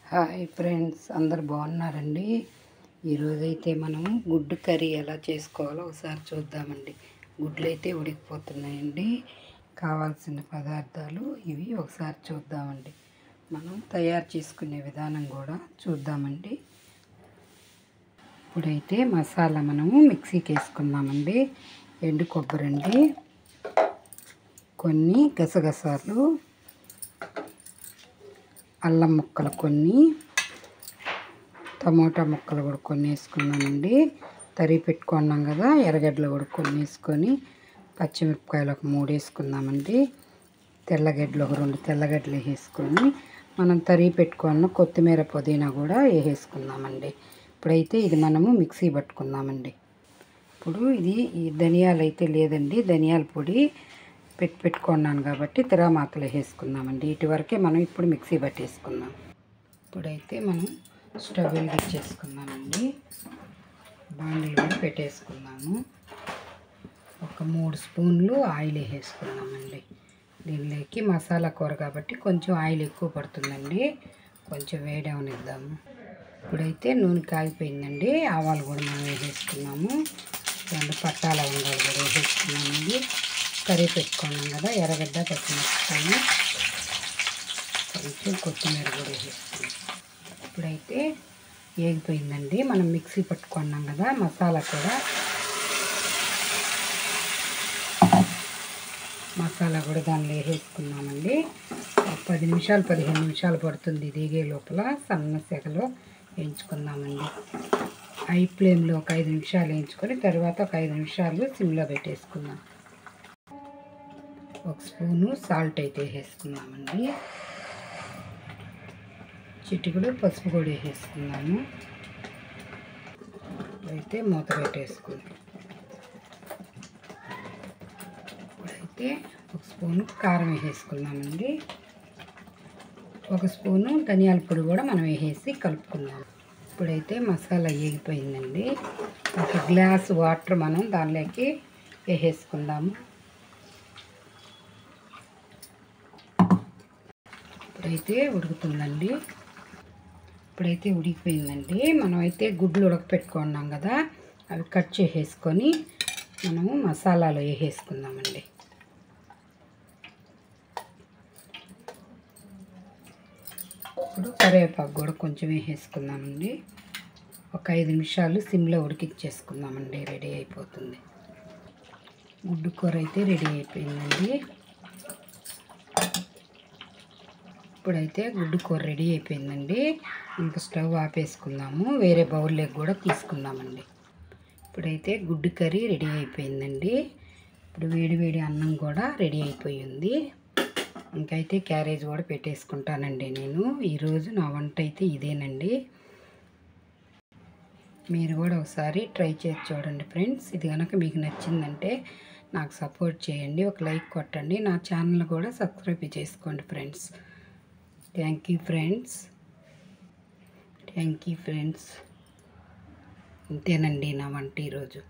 Hi friends, అందరు బాగున్నారండి. ఈరోజైతే మనం గుడ్డు కర్రీ ఎలా చేసుకోవాలో ఒకసారి చూద్దామండి. గుడ్లు అయితే ఉడికిపోతున్నాయండి. కావాల్సిన పదార్థాలు ఇవి ఒకసారి చూద్దామండి. మనం తయారు చేసుకునే విధానం కూడా చూద్దామండి. ఇప్పుడైతే మసాలా మనము మిక్సీకి వేసుకుందామండి. ఎండు కొబ్బరి అండి, కొన్ని గసగసాలు, అల్లం ముక్కలు కొన్ని, టమోటా ముక్కలు కూడా కొన్ని వేసుకున్నామండి. తరిగి పెట్టుకున్నాం కదా, ఎర్రగడ్డలు కూడా కొన్ని వేసుకొని, పచ్చిమిరపకాయలు ఒక 3 వేసుకుందామండి. తెల్లగడ్డలు ఒక 2 తెల్లగడ్డలు వేసుకొని, మనం తరిగి పెట్టుకున్న కొత్తిమీర పుదీనా కూడా వేసుకుందామండి. ఇప్పుడైతే ఇది మనము మిక్సీ పట్టుకుందామండి. ఇప్పుడు ఈ ధనియాలు అయితే లేదండి, ధనియాల పొడి పెట్టుకున్నాను కాబట్టి తిరామాతలు వేసుకుందామండి. వీటి వరకే మనం ఇప్పుడు మిక్సీ పట్టేసుకుందాం. ఇప్పుడైతే మనం స్టవ్ వెలిగించేసుకుందామండి. బాండీలు కూడా పెట్టేసుకుందాము. ఒక 3 స్పూన్లు ఆయిల్ వేసుకుందామండి. దీనిలోకి మసాలా కూర కాబట్టి కొంచెం ఆయిల్ ఎక్కువ పడుతుందండి. కొంచెం వేడవనిద్దాము. ఇప్పుడైతే నూనె కాగిపోయిందండి. ఆవాలు కూడా మనం వేసేసుకున్నాము. 2 పట్టాల లవంగాలు కూడా వేసేసుకున్నామండి. కర్రీ పెట్టుకున్నాం కదా, ఎర్రగడ్డ, పచ్చిమిరపకాయలు, కొంచెం కొత్తిమీర కూడా వేసేసుకున్నాం. ఇప్పుడైతే వేగిపోయిందండి. మనం మిక్సీ పట్టుకున్నాం కదా మసాలా కూడా దానిలో వేసేసుకున్నామండి. 10 నిమిషాలు 15 నిమిషాలు పడుతుంది దిగే లోపల. సన్న సెగలో వేయించుకుందామండి. హై ఫ్లేమ్లో ఒక 5 నిమిషాలు వేయించుకొని తర్వాత ఒక 5 నిమిషాలు సిమ్లో పెట్టేసుకుందాం. 1 స్పూను సాల్ట్ అయితే వేసుకుందామండి. చిటికెడు పసుపు కూడా వేసుకుందాము. ఇప్పుడైతే మూత పెట్టేసుకుందాం. ఇప్పుడైతే 1 స్పూను కారం వేసుకుందామండి. 1 స్పూను ధనియాల పొడి కూడా మనం వేసి కలుపుకుందాం. ఇప్పుడైతే మసాలా వేగిపోయిందండి. 1 గ్లాసు వాటర్ మనం దానిలోకి వేసుకుందాము. ఇప్పుడైతే ఉడుకుతుందండి. ఇప్పుడైతే ఉడికిపోయిందండి. మనమైతే గుడ్లు ఉడకపెట్టుకున్నాం కదా, అవి కట్ చేసేసుకొని మనము మసాలాలో వేసేసుకుందామండి. ఇప్పుడు కరివేపాకు కూడా కొంచెం వేసేసుకుందామండి. ఒక 5 నిమిషాలు సిమ్లో ఉడికించేసుకుందామండి. రెడీ అయిపోతుంది. గుడ్డు కూర అయితే రెడీ అయిపోయిందండి. ఇప్పుడైతే గుడ్డు కూర రెడీ అయిపోయిందండి. ఇంకా స్టవ్ ఆపేసుకుందాము. వేరే బౌల్లోకి కూడా తీసుకుందామండి. ఇప్పుడైతే గుడ్డు కర్రీ రెడీ అయిపోయిందండి. ఇప్పుడు వేడి అన్నం కూడా రెడీ అయిపోయింది. ఇంకైతే క్యారేజ్ కూడా పెట్టేసుకుంటానండి. నేను ఈరోజు నా వంట అయితే ఇదేనండి. మీరు కూడా ఒకసారి ట్రై చేసి చూడండి ఫ్రెండ్స్. ఇది కనుక మీకు నచ్చిందంటే నాకు సపోర్ట్ చేయండి, ఒక లైక్ కొట్టండి. నా ఛానల్ కూడా సబ్స్క్రైబ్ చేసుకోండి ఫ్రెండ్స్. Thank you friends. ఇంతేనండి నా వంట ఈరోజు.